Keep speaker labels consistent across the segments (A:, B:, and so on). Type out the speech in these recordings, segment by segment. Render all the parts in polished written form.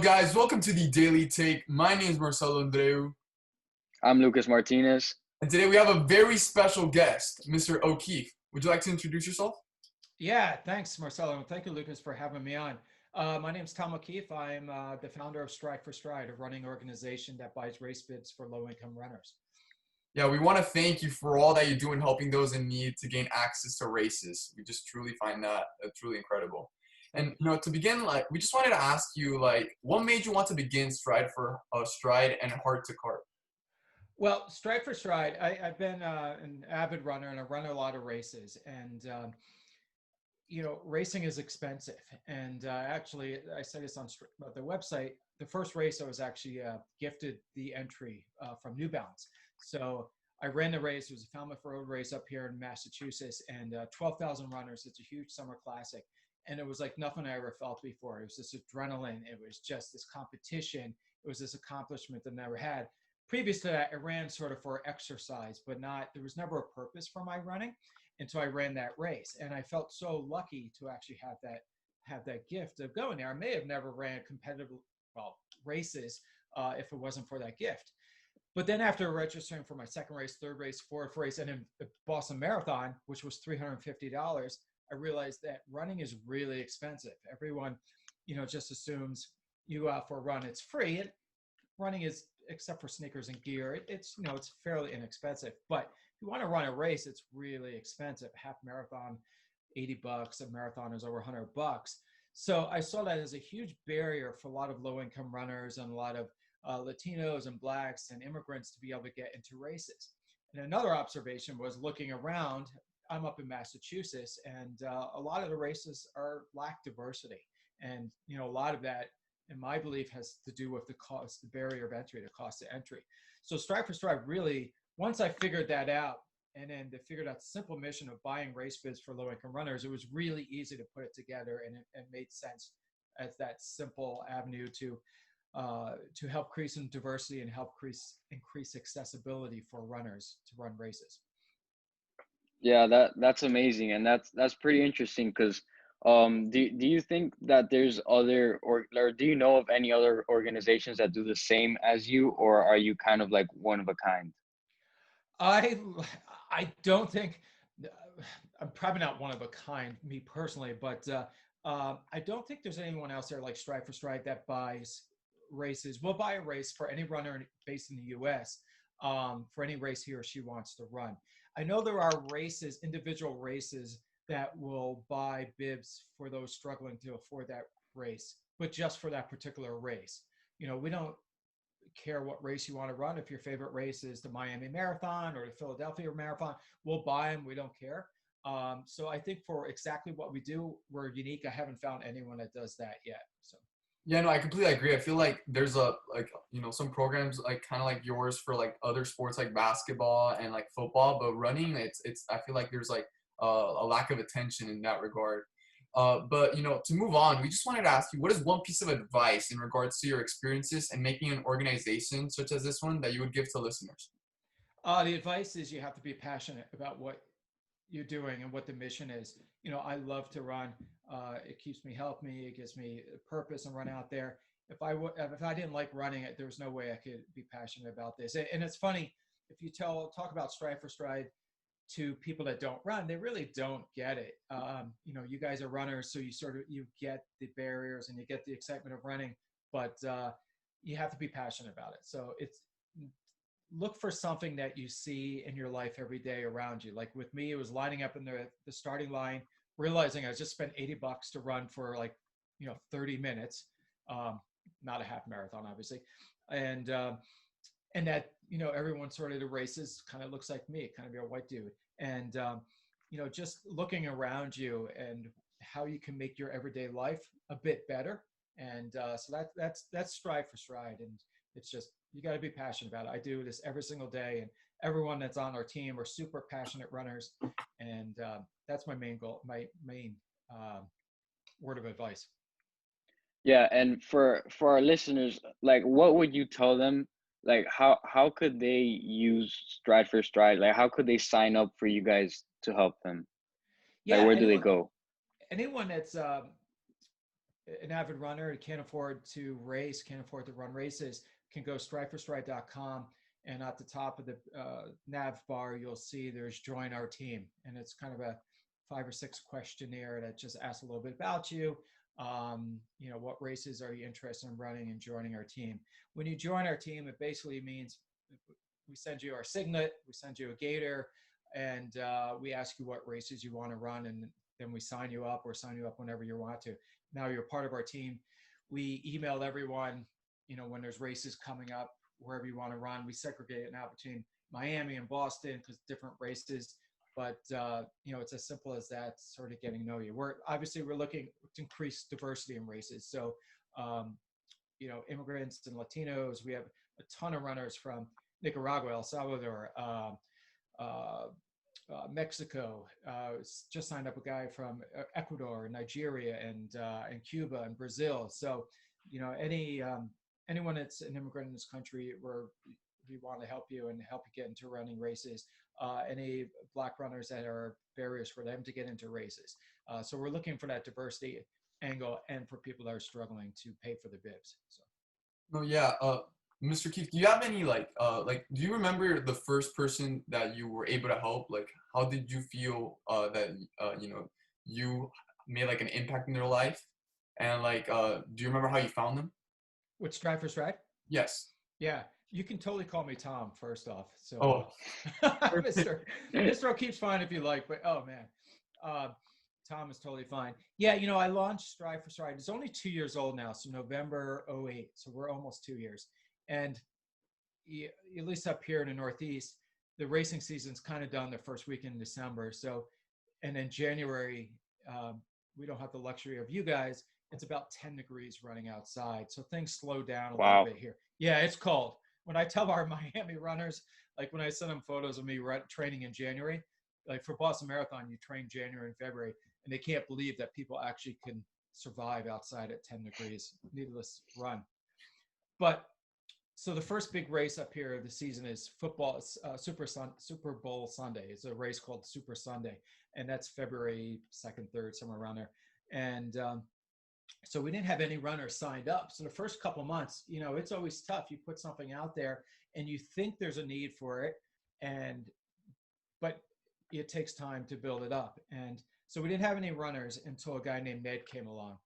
A: guys, welcome to the Daily Take. My name is Marcelo Andreu,
B: I'm Lucas Martinez.
A: and today we have a very special guest, Mr. O'Keefe. Would you like to introduce yourself?
C: Yeah, thanks, Marcelo. And thank you, Lucas, for having me on. My name's Tom O'Keefe. I'm the founder of Stride for Stride, a running organization that buys race bibs for low-income runners.
A: Yeah, we want to thank you for all that you do in helping those in need to gain access to races. We just truly find that truly incredible. And to begin, we just wanted to ask you, what made you want to begin Stride for Stride and Heart to Cart?
C: Well, Stride for Stride, I've been an avid runner and I run a lot of races. And racing is expensive. And actually, I say this on the website. The first race I was actually gifted the entry from New Balance. So I ran the race. It was a Falmouth Road race up here in Massachusetts, and 12,000 runners. It's a huge summer classic. And it was like nothing I ever felt before. It was this adrenaline. It was just this competition. It was this accomplishment that I never had. Previous to that, I ran sort of for exercise, but there was never a purpose for my running until I ran that race. And I felt so lucky to actually have that gift of going there. I may have never ran competitive races if it wasn't for that gift. But then after registering for my second race, third race, fourth race, and then the Boston Marathon, which was $350, I realized that running is really expensive. Everyone, just assumes you go out for a run, it's free. Running is, except for sneakers and gear, it's fairly inexpensive. But if you want to run a race, it's really expensive. A half marathon, $80. A marathon is over $100. So I saw that as a huge barrier for a lot of low-income runners and a lot of Latinos and Blacks and immigrants to be able to get into races. And another observation was looking around. I'm up in Massachusetts, and a lot of the races lack diversity. And, a lot of that, in my belief, has to do with the cost, the barrier of entry, the cost of entry. So Stride for Stride really, once I figured that out, and then they figured out the simple mission of buying race bibs for low-income runners, it was really easy to put it together, and it made sense as that simple avenue to help increase in diversity and help increase accessibility for runners to run races.
B: Yeah, that's amazing, and that's pretty interesting because do you think that there's other or do you know of any other organizations that do the same as you, or are you kind of like one of a kind?
C: I don't think I'm probably not one of a kind, me personally, but I don't think there's anyone else there like Stride for Stride that buys races. We'll buy a race for any runner based in the U.S. For any race he or she wants to run. I know there are races, individual races, that will buy bibs for those struggling to afford that race, but just for that particular race. We don't care what race you want to run. If your favorite race is the Miami Marathon or the Philadelphia Marathon, we'll buy them. We don't care. So I think for exactly what we do, we're unique. I haven't found anyone that does that yet. So.
A: Yeah, no, I completely agree. I feel like there's some programs like kind of like yours for like other sports like basketball and like football, but running, it's I feel like there's like a lack of attention in that regard. But to move on, we just wanted to ask you, what is one piece of advice in regards to your experiences and making an organization such as this one that you would give to listeners?
C: The advice is you have to be passionate about what you're doing and what the mission is. I love to run. It keeps me healthy. It gives me a purpose and run out there. If I didn't like running it, there's no way I could be passionate about this. And it's funny, if you talk about Stride for Stride to people that don't run, they really don't get it. You guys are runners, so you get the barriers and you get the excitement of running, but you have to be passionate about it. So look for something that you see in your life every day around you. Like with me, it was lining up in the starting line, realizing I just spent $80 to run for 30 minutes, not a half marathon, obviously. And that, everyone sort of the races kind of looks like me, kind of a white dude. And, just looking around you and how you can make your everyday life a bit better. And so that's Stride for Stride. And it's just, you got to be passionate about it. I do this every single day, and everyone that's on our team are super passionate runners. And that's my main goal, my main word of advice.
B: Yeah, and for our listeners, like, what would you tell them? Like, how could they use Stride for Stride? Like, how could they sign up for you guys to help them? Like,
C: Yeah,
B: where do they go?
C: anyone that's an avid runner and can't afford to race, can't afford to run races, can go strideforstride.com. And at the top of the nav bar, you'll see there's join our team. And it's kind of a 5 or 6 questionnaire that just asks a little bit about you. What races are you interested in running and joining our team? When you join our team, it basically means we send you our signet, we send you a gator, and we ask you what races you want to run, and then we sign you up or sign you up whenever you want to. Now you're part of our team. We email everyone, when there's races coming up, wherever you want to run. We segregate it now between Miami and Boston because different races. But it's as simple as that, sort of getting to know you. We're looking to increase diversity in races. So, immigrants and Latinos. We have a ton of runners from Nicaragua, El Salvador, Mexico. Just signed up a guy from Ecuador, Nigeria, and Cuba and Brazil. So, anyone that's an immigrant in this country, we want to help you and help you get into running races. Any Black runners that are barriers for them to get into races. So we're looking for that diversity angle and for people that are struggling to pay for the bibs. So.
A: No, yeah. Mr. Keith, do you have any do you remember the first person that you were able to help? Like, how did you feel that you made like an impact in their life? And do you remember how you found them?
C: With Stride for Stride?
A: Yes.
C: Yeah, you can totally call me Tom. First off, so Mr. O'Keefe's fine if you like, but oh man, Tom is totally fine. Yeah, I launched Stride for Stride. It's only 2 years old now, so November '08. So we're almost 2 years. And at least up here in the Northeast, the racing season's kind of done the first week in December. So, and then January, we don't have the luxury of you guys. It's about 10 degrees running outside. So things slow down a little bit here. Yeah, it's cold. When I tell our Miami runners, like when I send them photos of me training in January, like for Boston Marathon, you train January and February, and they can't believe that people actually can survive outside at 10 degrees, needless run. But so the first big race up here of the season is football. It's Super Bowl Sunday. It's a race called Super Sunday, and that's February 2nd, 3rd, somewhere around there. And so we didn't have any runners signed up. So the first couple months, it's always tough. You put something out there, and you think there's a need for it, but it takes time to build it up. And so we didn't have any runners until a guy named Ned came along.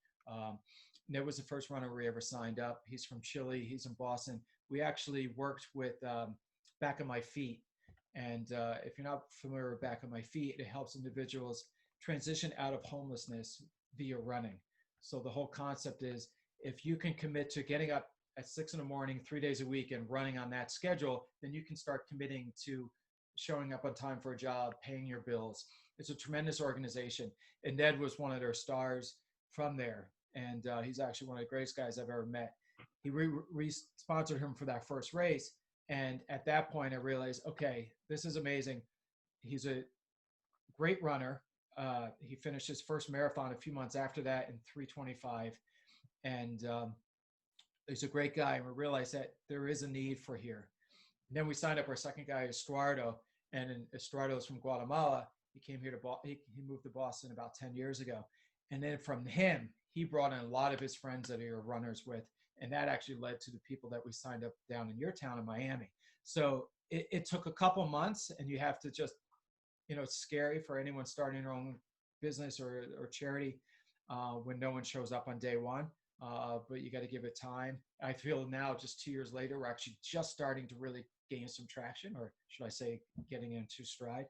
C: Ned was the first runner we ever signed up. He's from Chile. He's in Boston. We actually worked with Back on My Feet. And if you're not familiar with Back on My Feet, it helps individuals transition out of homelessness via running. So the whole concept is if you can commit to getting up at 6 a.m, 3 days a week and running on that schedule, then you can start committing to showing up on time for a job, paying your bills. It's a tremendous organization. And Ned was one of their stars from there. And he's actually one of the greatest guys I've ever met. He sponsored him for that first race. And at that point, I realized, okay, this is amazing. He's a great runner. He finished his first marathon a few months after that in 3:25. And he's a great guy. And we realized that there is a need for here. And then we signed up our second guy, Estuardo. And Estuardo is from Guatemala. He came here he moved to Boston about 10 years ago. And then from him, he brought in a lot of his friends that he were runners with. And that actually led to the people that we signed up down in your town in Miami. So it took a couple months, and you have to just, it's scary for anyone starting their own business or charity when no one shows up on day one. But you got to give it time. I feel now, just 2 years later, we're actually just starting to really gain some traction, or should I say getting into stride.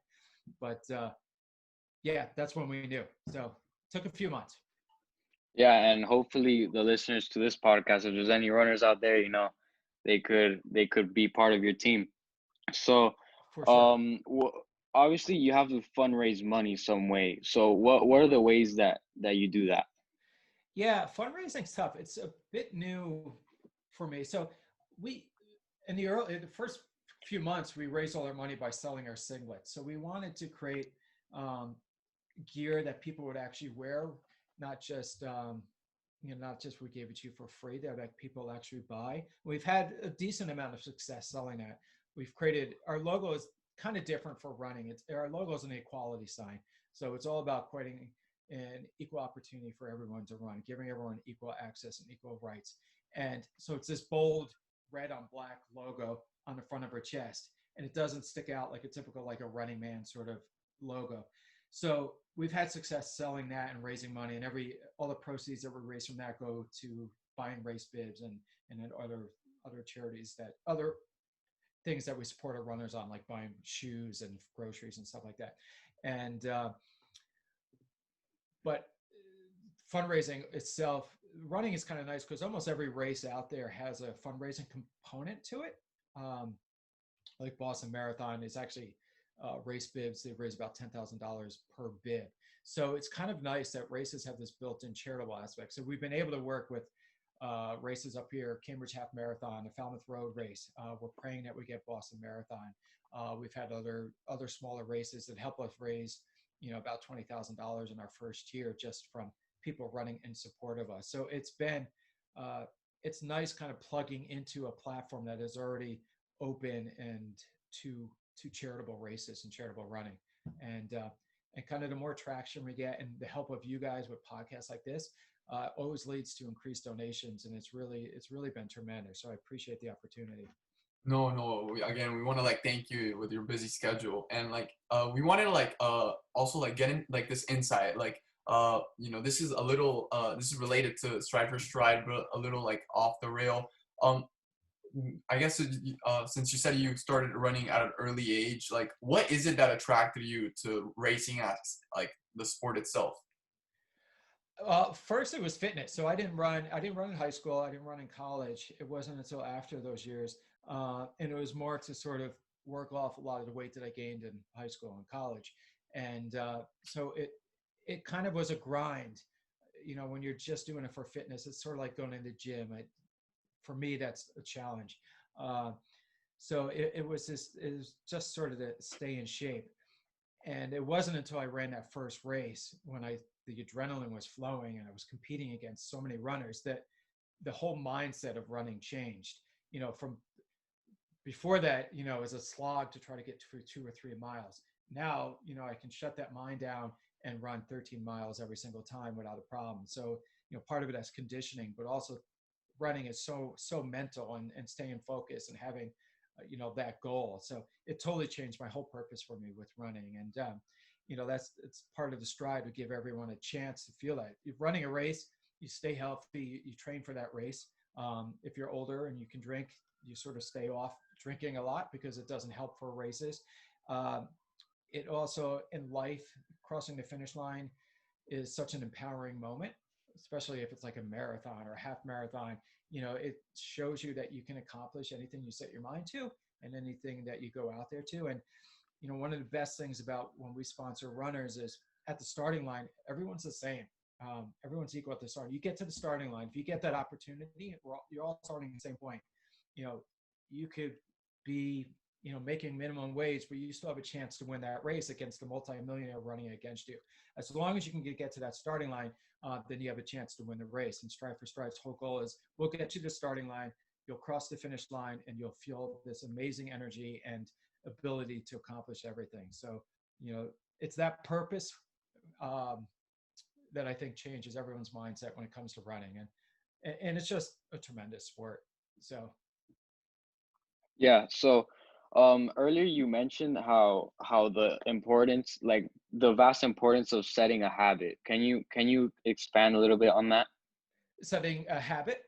C: But yeah, that's when we knew. So it took a few months.
B: Yeah, and hopefully the listeners to this podcast, if there's any runners out there, they could be part of your team. So,
C: For sure.
B: obviously you have to fundraise money some way. So what are the ways that you do that?
C: Yeah, fundraising's tough. It's a bit new for me. So we, in the first few months, we raised all our money by selling our singlets. So we wanted to create gear that people would actually wear, not just not just we gave it to you for free, that people actually buy. We've had a decent amount of success selling that. We've created, our logo is kind of different for running. Our logo is an equality sign. So it's all about and equal opportunity for everyone to run, giving everyone equal access and equal rights. And so it's this bold red on black logo on the front of her chest, and it doesn't stick out like a typical, like a Running Man sort of logo. So we've had success selling that and raising money, and all the proceeds that we raise from that go to buying race bibs and then other charities, that other things that we support our runners on, like buying shoes and groceries and stuff like that. And but fundraising itself, running is kind of nice because almost every race out there has a fundraising component to it. Like Boston Marathon is actually race bibs. They raise about $10,000 per bib. So it's kind of nice that races have this built-in charitable aspect. So we've been able to work with races up here, Cambridge Half Marathon, the Falmouth Road Race. We're praying that we get Boston Marathon. We've had other smaller races that help us raise, about $20,000 in our first year just from people running in support of us. So it's nice kind of plugging into a platform that is already open and to charitable races and charitable running. And kind of the more traction we get and the help of you guys with podcasts like this always leads to increased donations, and it's really been tremendous. So I appreciate the opportunity.
A: No. Again, we want to like thank you with your busy schedule, and like we wanted to like also like get in like this insight, like this is a little this is related to Stride for Stride, but a little like off the rail. I guess since you said you started running at an early age, like what is it that attracted you to racing as like the sport itself?
C: First it was fitness. So I didn't run in high school. I didn't run in college. It wasn't until after those years. And it was more to sort of work off a lot of the weight that I gained in high school and college. And so it kind of was a grind. When you're just doing it for fitness, it's sort of like going to the gym. For me, that's a challenge. So it was just sort of to stay in shape. And it wasn't until I ran that first race when the adrenaline was flowing and I was competing against so many runners that the whole mindset of running changed. From before that, it was a slog to try to get through 2 or 3 miles. Now, I can shut that mind down and run 13 miles every single time without a problem. So, part of it is conditioning, but also running is so mental and staying focused and having that goal. So it totally changed my whole purpose for me with running. And it's part of the Stride to give everyone a chance to feel that. If running a race, you stay healthy, you train for that race. If you're older and you can drink, you sort of stay off drinking a lot because it doesn't help for races. It also, in life, crossing the finish line is such an empowering moment, especially if it's like a marathon or a half marathon. It shows you that you can accomplish anything you set your mind to and anything that you go out there to. And, one of the best things about when we sponsor runners is at the starting line, everyone's the same. Everyone's equal at the start. You get to the starting line. If you get that opportunity, you're all starting at the same point. You could be, making minimum wage, but you still have a chance to win that race against the multi-millionaire running against you. As long as you can get to that starting line, then you have a chance to win the race. And Stride for Stride's whole goal is we'll get you to the starting line, you'll cross the finish line, and you'll feel this amazing energy and ability to accomplish everything. So, it's that purpose that I think changes everyone's mindset when it comes to running. And it's just a tremendous sport. So.
B: Yeah. So earlier you mentioned how the importance, like the vast importance of setting a habit. Can you expand a little bit on that?
C: Setting a habit.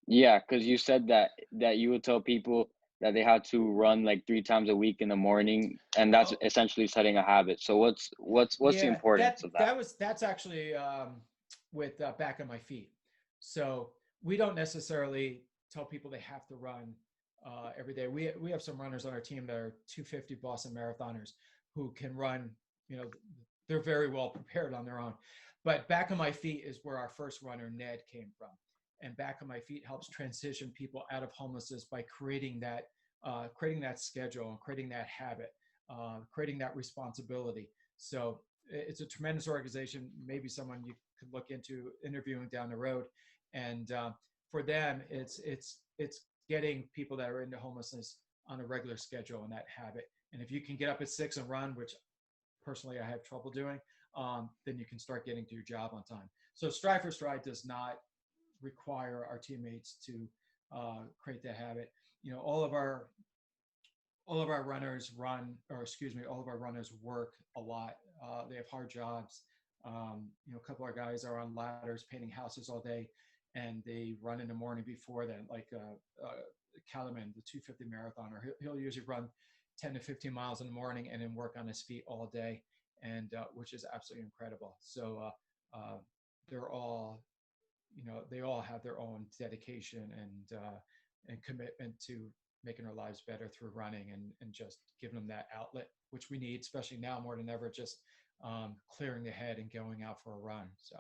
B: Yeah, because you said that you would tell people that they had to run like 3 times a week in the morning, and that's
C: Oh,
B: essentially setting a habit. So what's the
C: yeah,
B: importance of that?
C: that's actually with Back on My Feet. So we don't necessarily tell people they have to run every day. We have some runners on our team that are 250 Boston marathoners who can run. They're very well prepared on their own. But Back on My Feet is where our first runner, Ned, came from. And Back on My Feet helps transition people out of homelessness by creating that schedule and creating that habit, creating that responsibility. So it's a tremendous organization. Maybe someone you could look into interviewing down the road. And for them, it's getting people that are into homelessness on a regular schedule and that habit. And if you can get up at 6 and run, which personally I have trouble doing, then you can start getting to your job on time. So Stride for Stride does not require our teammates to create that habit. You know, all of our runners run, or excuse me, all of our runners work a lot. They have hard jobs. You know, a couple of our guys are on ladders painting houses all day, and they run in the morning before then. Like Calaman, the 250 marathoner, he'll usually run 10 to 15 miles in the morning and then work on his feet all day, and which is absolutely incredible. So they're all, you know, they all have their own dedication and commitment to making our lives better through running, and just giving them that outlet, which we need, especially now more than ever, just clearing the head and going out for a run. So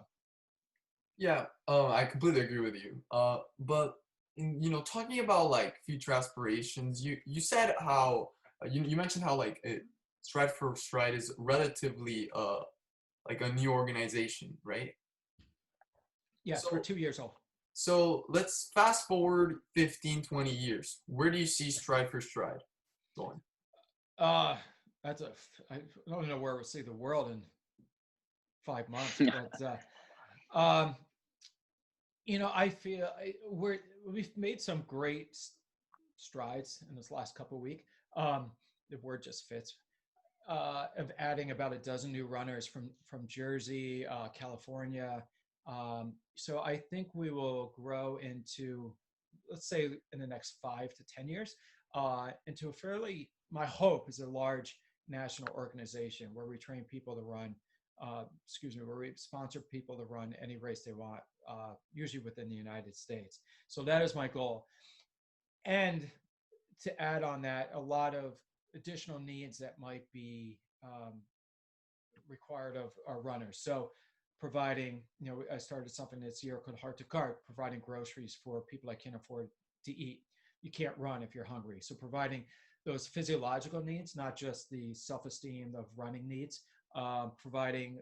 A: Yeah, I completely agree with you. But you know, talking about like future aspirations, you said how you mentioned how like Stride for Stride is relatively like a new organization, right?
C: yes, we're
A: So
C: 2 years old.
A: so let's fast forward 15, 20 years. Where do you see Stride for Stride going?
C: Uh, that's a, I don't know where we'll see the world in 5 months, but you know, I feel we've made some great strides in this last couple of weeks. The word just fits. Of adding about a dozen new runners from Jersey, California. So I think we will grow into, let's say, in the next 5 to 10 years, into a fairly. My hope is a large national organization where we train people to run. Excuse me, where we sponsor people to run any race they want, usually within the United States. So that is my goal. And to add on that, a lot of additional needs that might be required of our runners. So providing, you know, I started something this year called Heart to Cart, providing groceries for people that can't afford to eat. You can't run if you're hungry. So providing those physiological needs, not just the self-esteem of running needs, providing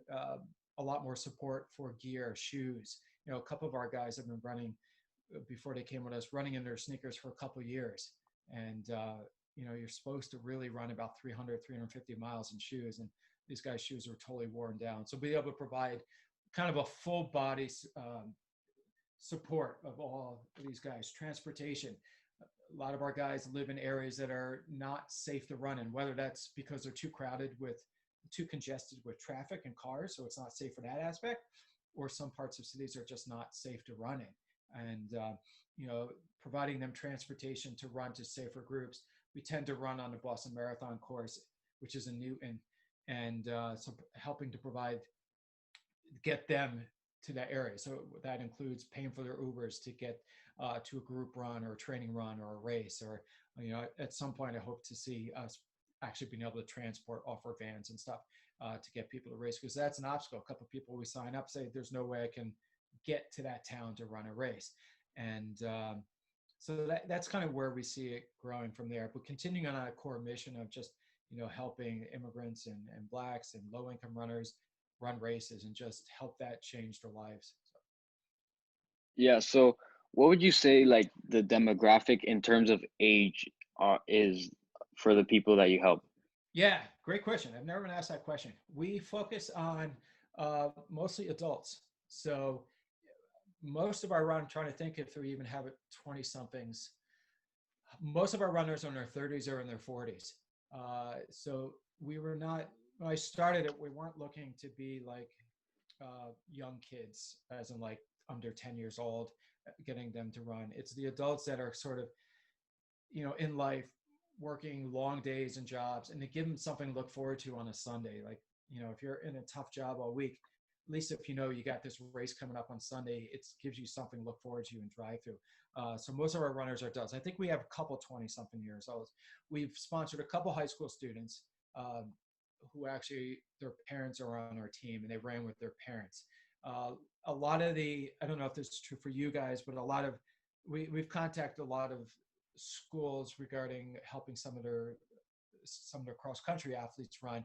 C: a lot more support for gear, shoes. You know, a couple of our guys have been running before they came with us, running in their sneakers for a couple of years. And, you know, you're supposed to really run about 300, 350 miles in shoes. And these guys' shoes are totally worn down. So be able to provide kind of a full body support of all of these guys. Transportation. A lot of our guys live in areas that are not safe to run in, whether that's because they're too crowded with, too congested with traffic and cars, so it's not safe for that aspect, or some parts of cities are just not safe to run in. And, you know, providing them transportation to run to safer groups. We tend to run on the Boston Marathon course, which is in Newton, and so helping to get them to that area. So that includes paying for their Ubers to get to a group run or a training run or a race, or, you know, at some point I hope to see us actually being able to transport off-road vans and stuff to get people to race, because that's an obstacle. A couple of people we sign up say there's no way I can get to that town to run a race. And so that's kind of where we see it growing from there, but continuing on a core mission of just, you know, helping immigrants and blacks and low income runners run races and just help that change their lives. So.
B: Yeah, so what would you say like the demographic in terms of age is for the people that you help?
C: Yeah, great question. I've never been asked that question. We focus on mostly adults. So most of our run, I'm trying to think if we even have it 20 somethings, most of our runners are in their 30s or in their 40s. So we were not, when I started it, we weren't looking to be like young kids, as in like under 10 years old, getting them to run. It's the adults that are sort of, you know, in life, working long days and jobs, and to give them something to look forward to on a Sunday. Like, you know, if you're in a tough job all week, at least if you know you got this race coming up on Sunday, it gives you something to look forward to and drive through. So most of our runners are adults. I think we have a couple 20-something years old. We've sponsored a couple high school students who actually, their parents are on our team and they ran with their parents. A lot of I don't know if this is true for you guys, but we've contacted a lot of schools regarding helping some of their cross country athletes run,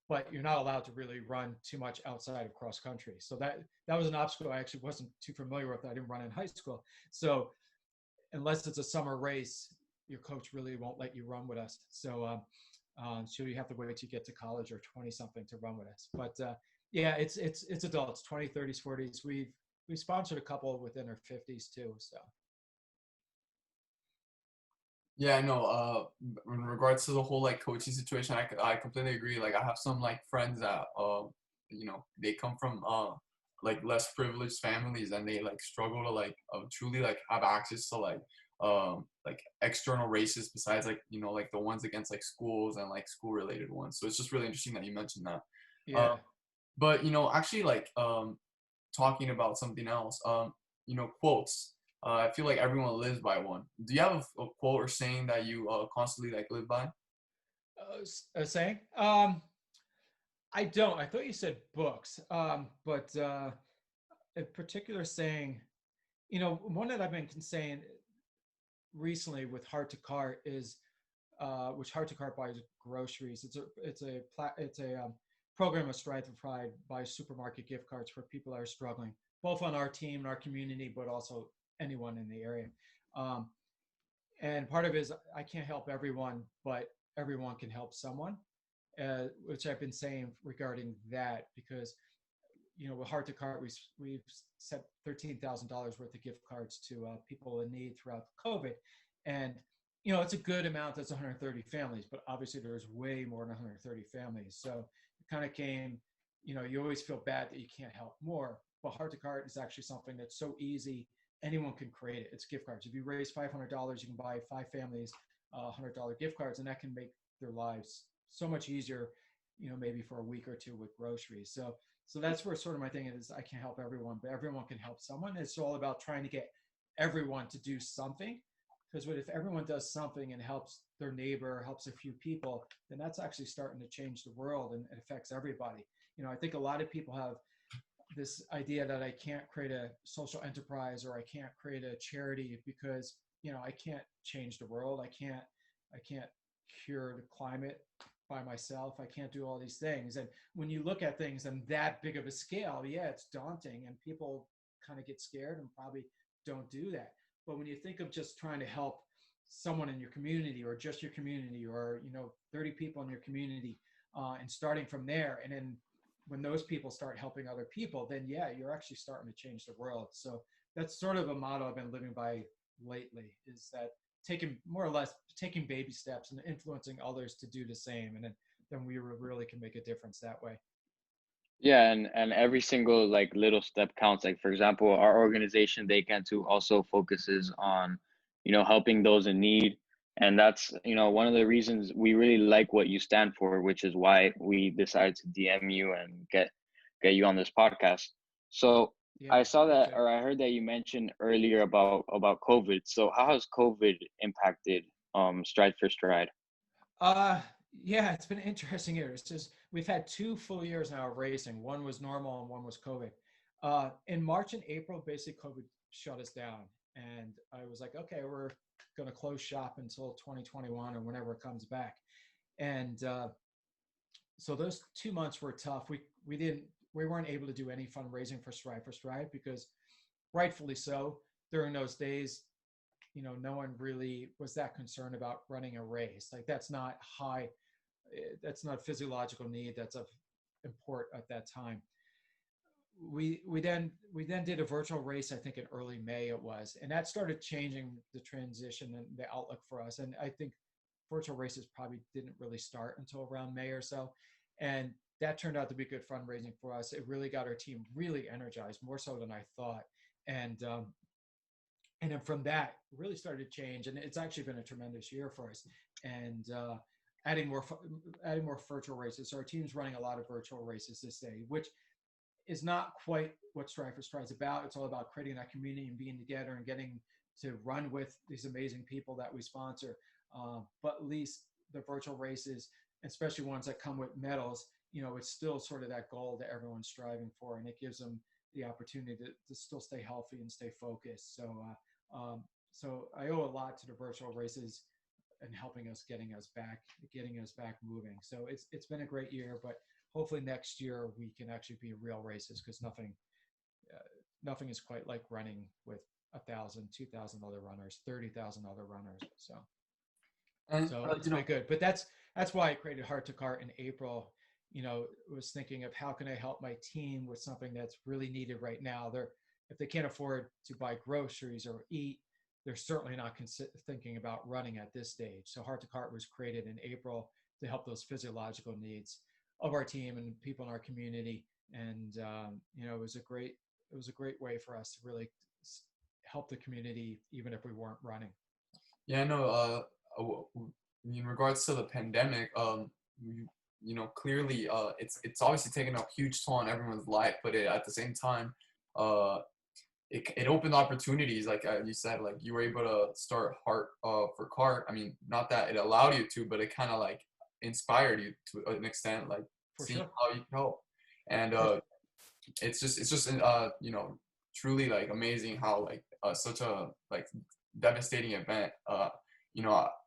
C: but you're not allowed to really run too much outside of cross country. So that was an obstacle I actually wasn't too familiar with. I didn't run in high school. So unless it's a summer race, your coach really won't let you run with us. So so you have to wait till you get to college or 20 something to run with us. But Yeah, it's adults, 20, 30s, 40s. We sponsored a couple within our 50s too. So
A: Yeah, I know. In regards to the whole like coaching situation, I completely agree. Like, I have some like friends that they come from like less privileged families, and they like struggle to like truly like have access to like external races besides like like the ones against like schools and like school related ones. So it's just really interesting that you mentioned that. Uh,
C: yeah.
A: but actually like talking about something else. Quotes. I feel like everyone lives by one. Do you have a quote or saying that you constantly like live by?
C: Saying, I don't. I thought you said books, but a particular saying, one that I've been saying recently with Heart to Cart is, which Heart to Cart buys groceries. It's a program of Strive for Pride buys supermarket gift cards for people that are struggling, both on our team and our community, but also anyone in the area. Um, and part of it is I can't help everyone, but everyone can help someone, which I've been saying regarding that because with Heart to Cart, we've sent $13,000 worth of gift cards to people in need throughout COVID, and it's a good amount. That's 130 families, but obviously there's way more than 130 families. So it kind of came, you always feel bad that you can't help more, but Heart to Cart is actually something that's so easy. Anyone can create it. It's gift cards. If you raise $500, you can buy 5 families $100 gift cards, and that can make their lives so much easier. Maybe for a week or two with groceries. So that's where sort of my thing is. I can't help everyone, but everyone can help someone. It's all about trying to get everyone to do something. Because what if everyone does something and helps their neighbor, helps a few people, then that's actually starting to change the world and it affects everybody. I think a lot of people have this idea that I can't create a social enterprise or I can't create a charity because I can't change the world. I can't cure the climate by myself. I can't do all these things. And when you look at things on that big of a scale, yeah, it's daunting and people kind of get scared and probably don't do that. But when you think of just trying to help someone in your community or just your community or 30 people in your community and starting from there, and then when those people start helping other people, then yeah, you're actually starting to change the world. So that's sort of a motto I've been living by lately, is that taking more or less taking baby steps and influencing others to do the same, and then we really can make a difference that way.
B: Yeah, and every single like little step counts. Like for example, our organization They Can Too also focuses on, helping those in need. And that's, one of the reasons we really like what you stand for, which is why we decided to DM you and get you on this podcast. So
C: Yeah,
B: I saw that,
C: appreciate it.
B: or I heard that you mentioned earlier about COVID. So how has COVID impacted Stride for Stride?
C: Uh, yeah, it's been an interesting year. It's just we've had 2 full years now of racing. One was normal and one was COVID. In March and April, basically COVID shut us down, and I was like, okay, we're going to close shop until 2021 or whenever it comes back. And so those 2 months were tough. We weren't able to do any fundraising for Strive because rightfully so during those days no one really was that concerned about running a race. Like that's not physiological need that's of import at that time. We then did a virtual race, I think in early May it was, and that started changing the transition and the outlook for us. And I think virtual races probably didn't really start until around May or so. And that turned out to be good fundraising for us. It really got our team really energized, more so than I thought. And then from that really started to change, and it's actually been a tremendous year for us. And adding more adding more virtual races. So our team's running a lot of virtual races this day, which is not quite what Strive for Stride is about. It's all about creating that community and being together and getting to run with these amazing people that we sponsor. But at least the virtual races, especially ones that come with medals, it's still sort of that goal that everyone's striving for, and it gives them the opportunity to still stay healthy and stay focused. So I owe a lot to the virtual races and helping us, getting us back moving. So it's been a great year, but hopefully next year we can actually be real races, because nothing is quite like running with 1,000, 2,000 other runners, 30,000 other runners. So
A: And
C: so it's been good, but that's why I created Heart to Cart in April, was thinking of how can I help my team with something that's really needed right now. If they can't afford to buy groceries or eat, they're certainly not thinking about running at this stage. So Heart to Cart was created in April to help those physiological needs of our team and people in our community. And it was a great way for us to really help the community, even if we weren't running.
A: Yeah, no. In regards to the pandemic, clearly, it's obviously taken a huge toll on everyone's life, but at the same time, it opened opportunities. Like you said, like you were able to start Heart for Cart. I mean, not that it allowed you to, but it kind of like inspired you to an extent, like
C: For
A: seeing
C: sure.
A: how you can help. And it's just truly like amazing how like such a like devastating event,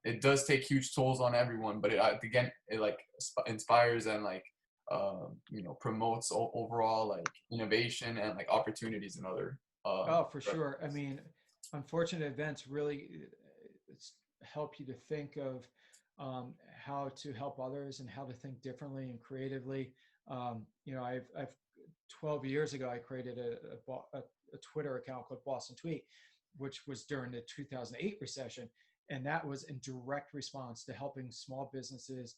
A: it does take huge tolls on everyone, but again it like inspires and like promotes overall like innovation and like opportunities in other
C: Oh, for sure. I mean, unfortunate events really help you to think of how to help others and how to think differently and creatively. I've 12 years ago, I created a Twitter account called BostonTweet, which was during the 2008 recession. And that was in direct response to helping small businesses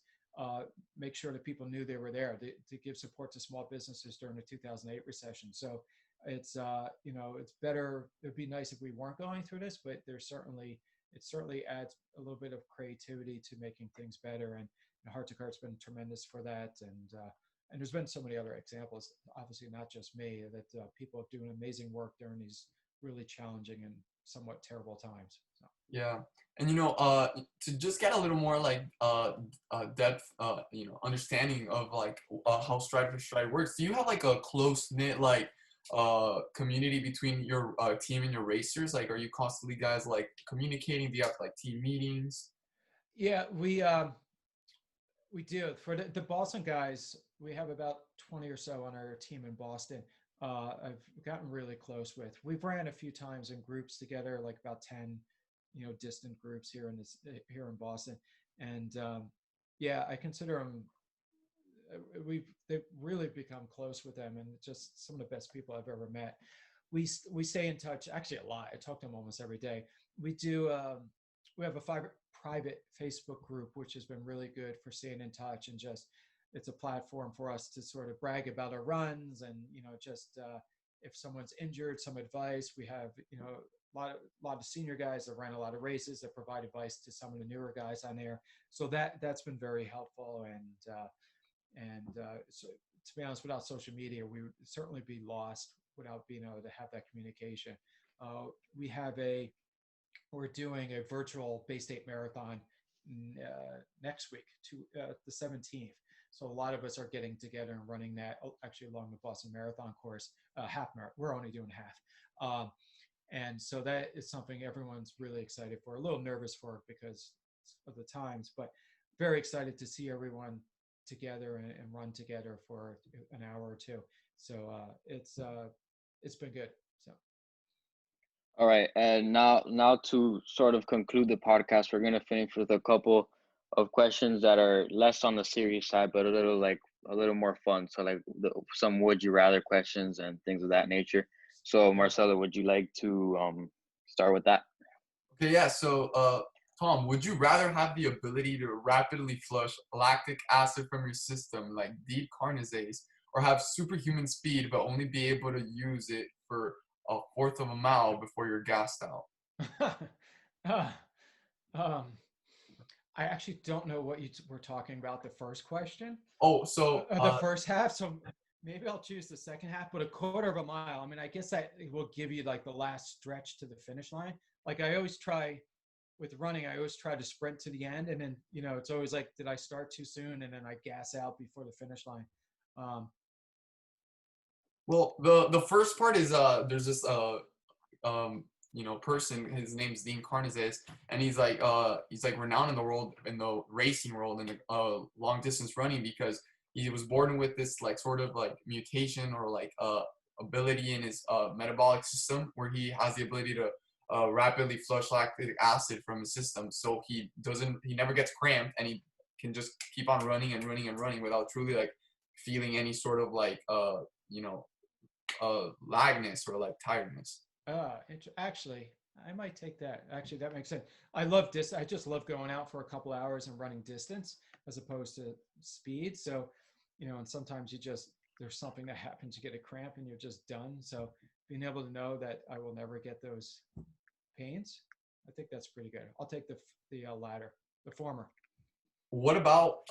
C: make sure that people knew they were there to give support to small businesses during the 2008 recession. So it's it's better. It'd be nice if we weren't going through this, but it certainly adds a little bit of creativity to making things better. And Heart to Cart's been tremendous for that. And there's been so many other examples, obviously not just me, that people doing amazing work during these really challenging and somewhat terrible times. So.
A: Yeah. And to just get a little more like depth, understanding of like how Stride for Stride works, do you have like a close knit like community between your team and your racers? Like, are you constantly guys like communicating? Do you have like team meetings?
C: Yeah, we do. For the Boston guys, we have about 20 or so on our team in Boston. I've gotten really close with. We've ran a few times in groups together, like about 10, distant groups here in Boston. And yeah, I consider them. They've really become close with them, and just some of the best people I've ever met. We stay in touch actually a lot. I talk to them almost every day. We do. We have a private Facebook group, which has been really good for staying in touch, and just it's a platform for us to sort of brag about our runs and just if someone's injured, some advice. We have a lot of senior guys that ran a lot of races that provide advice to some of the newer guys on there. So that's been very helpful. So, to be honest, without social media, we would certainly be lost without being able to have that communication. We have we're doing a virtual Bay State Marathon next week, to the 17th. So a lot of us are getting together and running that actually along the Boston Marathon course, half marathon. We're only doing half. And so that is something everyone's really excited for, a little nervous for because of the times, but very excited to see everyone together and run together for an hour or two. So it's been good. So.
B: All right, and now to sort of conclude the podcast, we're gonna finish with a couple of questions that are less on the serious side, but a little more fun. So like some would you rather questions and things of that nature. So Marcelo, would you like to start with that?
A: Okay, yeah. So, Tom, would you rather have the ability to rapidly flush lactic acid from your system, like deep carnazase, or have superhuman speed but only be able to use it for a fourth of a mile before you're gassed out?
C: uh, um, I actually don't know what you were talking about the first question,
A: Oh, so
C: the first half. So maybe I'll choose the second half, but a quarter of a mile. I mean, I guess that will give you like the last stretch to the finish line. Like I always try with running, I always try to sprint to the end, and then it's always like, did I start too soon, and then I gas out before the finish line.
A: well, the first part is there's this um person, his name's Dean Carnazes, and he's like renowned in the world, in the racing world, in the long distance running, because he was born with this like sort of like mutation or like ability in his metabolic system where he has the ability to rapidly flush lactic acid from his system, so he never gets cramped, and he can just keep on running and running and running without truly like feeling any sort of like you know lagness or like tiredness.
C: Actually, I might take that. Actually, that makes sense. I love I just love going out for a couple hours and running distance as opposed to speed. So, and sometimes there's something that happens, you get a cramp and you're just done. So being able to know that I will never get those pains, I think that's pretty good. I'll take the latter, the former.
A: What about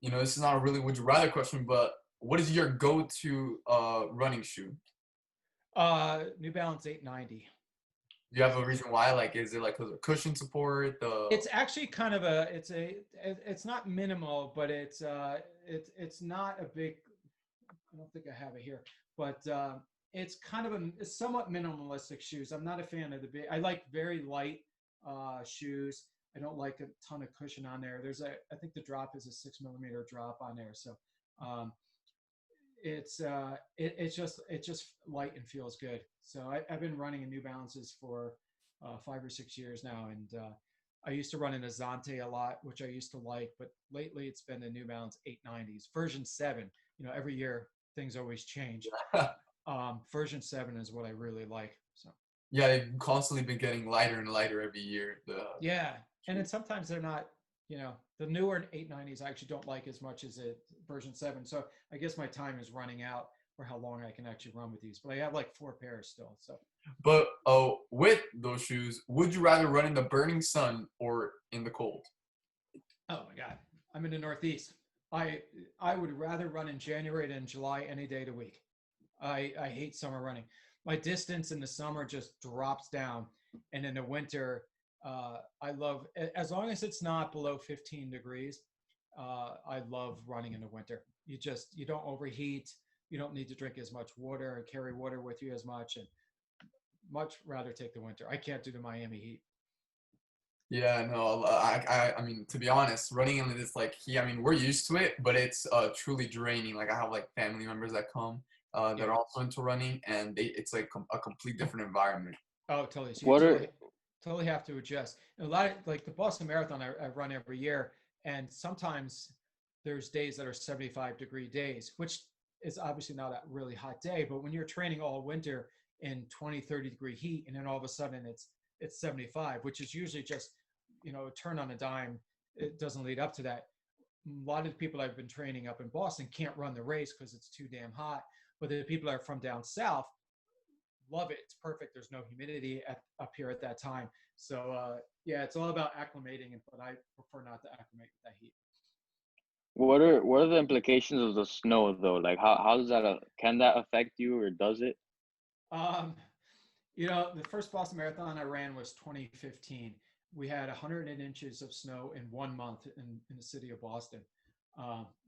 A: this is not a really would you rather question, but what is your go-to running shoe?
C: New Balance 890.
A: Do you have a reason why? Like, is it like 'cause of cushion support?
C: It's actually kind of it's not minimal, but it's not a big. I don't think I have it here, but it's kind of it's somewhat minimalistic shoes. I'm not a fan of the big. I like very light shoes. I don't like a ton of cushion on there. I think the drop is a 6 millimeter drop on there, so it's just light and feels good. So I've been running in New Balances for 5 or 6 years now, and I used to run in a Zante a lot, which I used to like, but lately it's been the New Balance 890s version 7. Every year things always change. Version 7 is what I really like. So
A: yeah, they've constantly been getting lighter and lighter every year.
C: Yeah, and then sometimes they're not. The newer 890s I actually don't like as much as version 7. So I guess my time is running out for how long I can actually run with these. But I have like 4 pairs still. So.
A: But with those shoes, would you rather run in the burning sun or in the cold?
C: Oh my God, I'm in the Northeast. I would rather run in January than July any day of the week. I hate summer running. My distance in the summer just drops down, and in the winter, I love, as long as it's not below 15 degrees. I love running in the winter. You don't overheat. You don't need to drink as much water or carry water with you as much, and much rather take the winter. I can't do the Miami heat.
A: Yeah, no, I mean, to be honest, running in this like heat, I mean, we're used to it, but it's truly draining. Like I have like family members that come that are also into running, and it's like a complete different environment.
C: Oh, totally. So you
B: What are
C: totally have to adjust. And a lot of like the Boston Marathon, I run every year, and sometimes there's days that are 75-degree days, which is obviously not a really hot day. But when you're training all winter in 20, 30-degree heat, and then all of a sudden it's 75, which is usually just a turn on a dime. It doesn't lead up to that. A lot of the people I've been training up in Boston can't run the race because it's too damn hot. But the people that are from down south love it. It's perfect. There's no humidity up here at that time. So yeah, it's all about acclimating, but I prefer not to acclimate with that heat.
B: what are the implications of the snow though? Like how does that can that affect you or does it?
C: Um, the first Boston Marathon I ran was 2015. We had 108 inches of snow in 1 month in the city of Boston,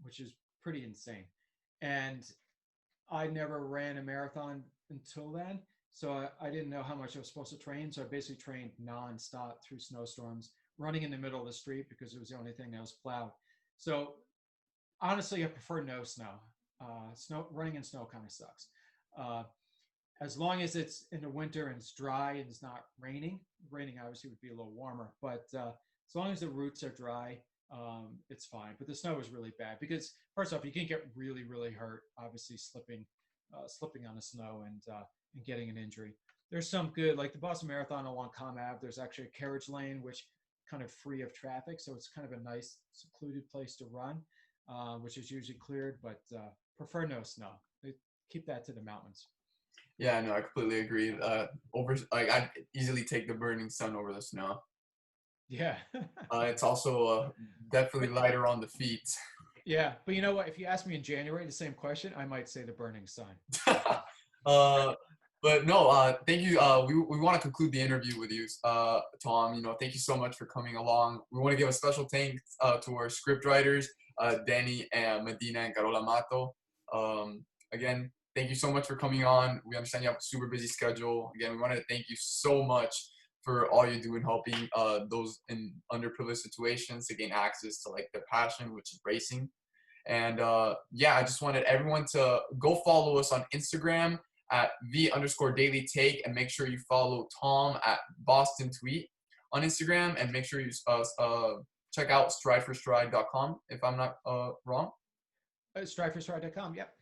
C: which is pretty insane. And I never ran a marathon until then. So I didn't know how much I was supposed to train. So I basically trained nonstop through snowstorms, running in the middle of the street because it was the only thing that was plowed. So honestly, I prefer no snow. Running in snow kind of sucks. Uh, as long as it's in the winter and it's dry and it's not raining. Raining obviously would be a little warmer, but as long as the roots are dry, it's fine. But the snow is really bad because first off, you can get really, really hurt. Obviously, slipping on the snow and getting an injury. There's some good, like the Boston Marathon along Com Ave. There's actually a carriage lane which kind of free of traffic, so it's kind of a nice secluded place to run, which is usually cleared. But prefer no snow. They keep that to the mountains.
A: Yeah, no, I completely agree. I'd easily take the burning sun over the snow.
C: Yeah.
A: It's also definitely lighter on the feet.
C: Yeah, but you know what? If you ask me in January the same question, I might say the burning sun.
A: But no, thank you. We want to conclude the interview with you, Tom. Thank you so much for coming along. We want to give a special thanks to our script writers, Danny and Medina and Carola Mato. Again, thank you so much for coming on. We understand you have a super busy schedule. Again, we wanted to thank you so much for all you do in helping those in underprivileged situations to gain access to like their passion, which is racing. And yeah, I just wanted everyone to go follow us on Instagram at @V_daily_take, and make sure you follow Tom at BostonTweet on Instagram, and make sure you check out strideforstride.com if I'm not wrong.
C: striveforstride.com. Yep.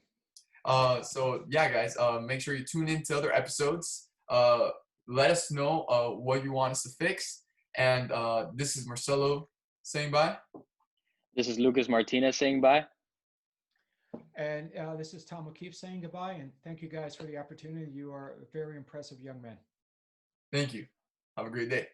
A: So yeah, guys, make sure you tune in to other episodes. Let us know what you want us to fix. And this is Marcelo saying bye.
B: This is Lucas Martinez saying bye.
C: And this is Tom O'Keefe saying goodbye. And thank you guys for the opportunity. You are very impressive young men.
A: Thank you. Have a great day.